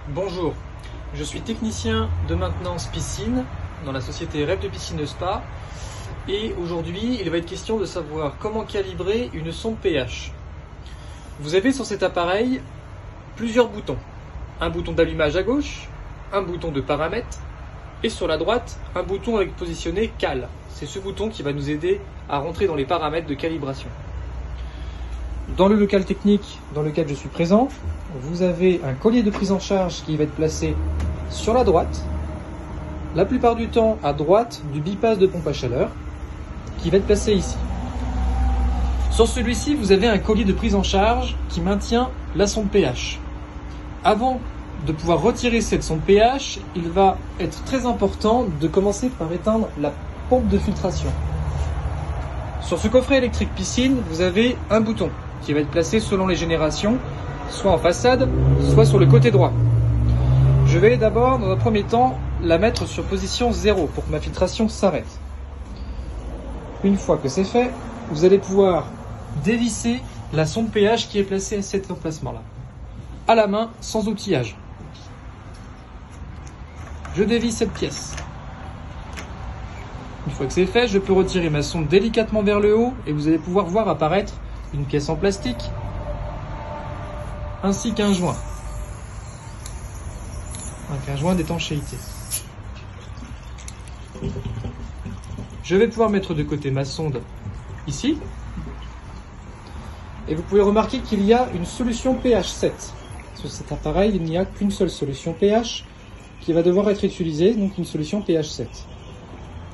Bonjour, je suis technicien de maintenance piscine dans la société REP de Piscine Spa et aujourd'hui il va être question de savoir comment calibrer une sonde pH. Vous avez sur cet appareil plusieurs boutons. Un bouton d'allumage à gauche, un bouton de paramètres et sur la droite un bouton avec positionné Cal. C'est ce bouton qui va nous aider à rentrer dans les paramètres de calibration. Dans le local technique dans lequel je suis présent, vous avez un collier de prise en charge qui va être placé sur la droite, la plupart du temps à droite du bipass de pompe à chaleur, qui va être placé ici. Sur celui-ci, vous avez un collier de prise en charge qui maintient la sonde pH. Avant de pouvoir retirer cette sonde pH, il va être très important de commencer par éteindre la pompe de filtration. Sur ce coffret électrique piscine, vous avez un bouton qui va être placé selon les générations, soit en façade, soit sur le côté droit. Je vais d'abord, dans un premier temps, la mettre sur position 0 pour que ma filtration s'arrête. Une fois que c'est fait, vous allez pouvoir dévisser la sonde pH qui est placée à cet emplacement-là, à la main, sans outillage. Je dévisse cette pièce. Une fois que c'est fait, je peux retirer ma sonde délicatement vers le haut et vous allez pouvoir voir apparaître une pièce en plastique ainsi qu'un joint. Un joint d'étanchéité. Je vais pouvoir mettre de côté ma sonde ici. Et vous pouvez remarquer qu'il y a une solution pH 7. Sur cet appareil, il n'y a qu'une seule solution pH qui va devoir être utilisée, donc une solution pH 7.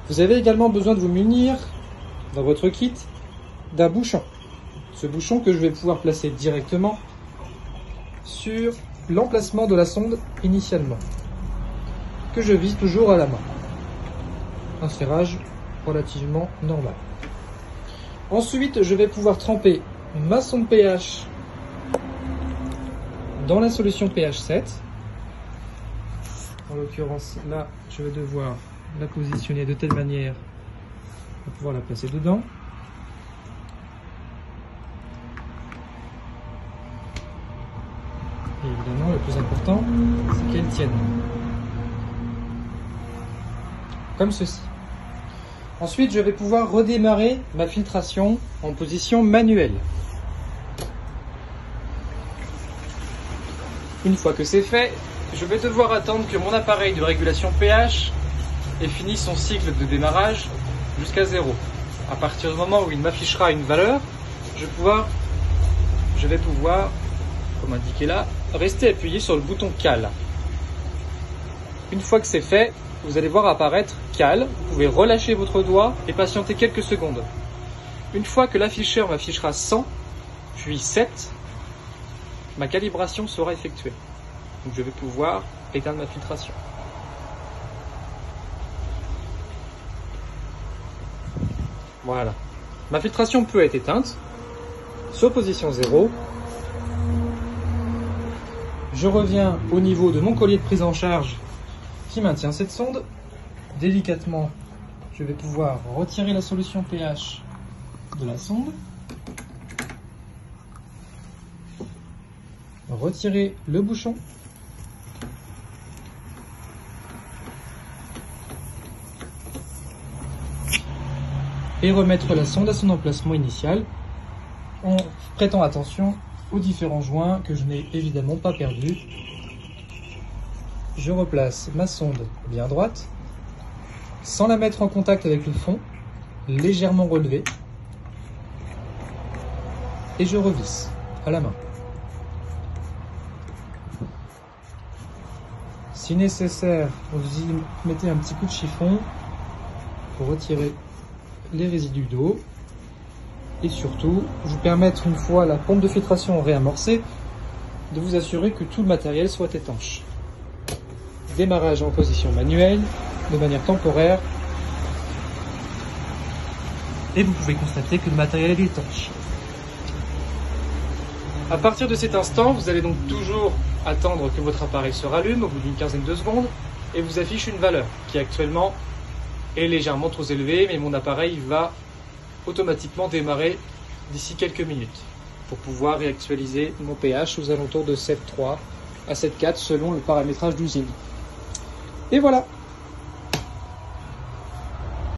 Vous avez également besoin de vous munir dans votre kit d'un bouchon. Ce bouchon que je vais pouvoir placer directement sur l'emplacement de la sonde initialement, que je vise toujours à la main. Un serrage relativement normal. Ensuite, je vais pouvoir tremper ma sonde pH dans la solution pH 7. En l'occurrence, là, je vais devoir la positionner de telle manière pour pouvoir la placer dedans. Et évidemment, le plus important, c'est qu'elle tienne. Comme ceci. Ensuite, je vais pouvoir redémarrer ma filtration en position manuelle. Une fois que c'est fait, je vais devoir attendre que mon appareil de régulation pH ait fini son cycle de démarrage jusqu'à 0. À partir du moment où il m'affichera une valeur, je vais pouvoir, comme indiqué là, rester appuyé sur le bouton Cal. Une fois que c'est fait, vous allez voir apparaître Cal. Vous pouvez relâcher votre doigt et patienter quelques secondes. Une fois que l'afficheur m'affichera 100, puis 7, ma calibration sera effectuée. Donc je vais pouvoir éteindre ma filtration. Voilà. Ma filtration peut être éteinte sur position 0. Je reviens au niveau de mon collier de prise en charge qui maintient cette sonde. Délicatement, je vais pouvoir retirer la solution pH de la sonde. Retirer le bouchon. Et remettre la sonde à son emplacement initial en prêtant attention aux différents joints que je n'ai évidemment pas perdus. Je replace ma sonde bien droite, sans la mettre en contact avec le fond, légèrement relevée, et je revisse à la main. Si nécessaire, vous y mettez un petit coup de chiffon pour retirer les résidus d'eau et surtout vous permettre, une fois la pompe de filtration réamorcée, de vous assurer que tout le matériel soit étanche. Démarrage en position manuelle de manière temporaire et vous pouvez constater que le matériel est étanche. À partir de cet instant, vous allez donc toujours attendre que votre appareil se rallume au bout d'une quinzaine de secondes et vous affiche une valeur qui actuellement est légèrement trop élevée, mais mon appareil va automatiquement démarrer d'ici quelques minutes pour pouvoir réactualiser mon pH aux alentours de 7,3 à 7,4 selon le paramétrage d'usine. Et voilà.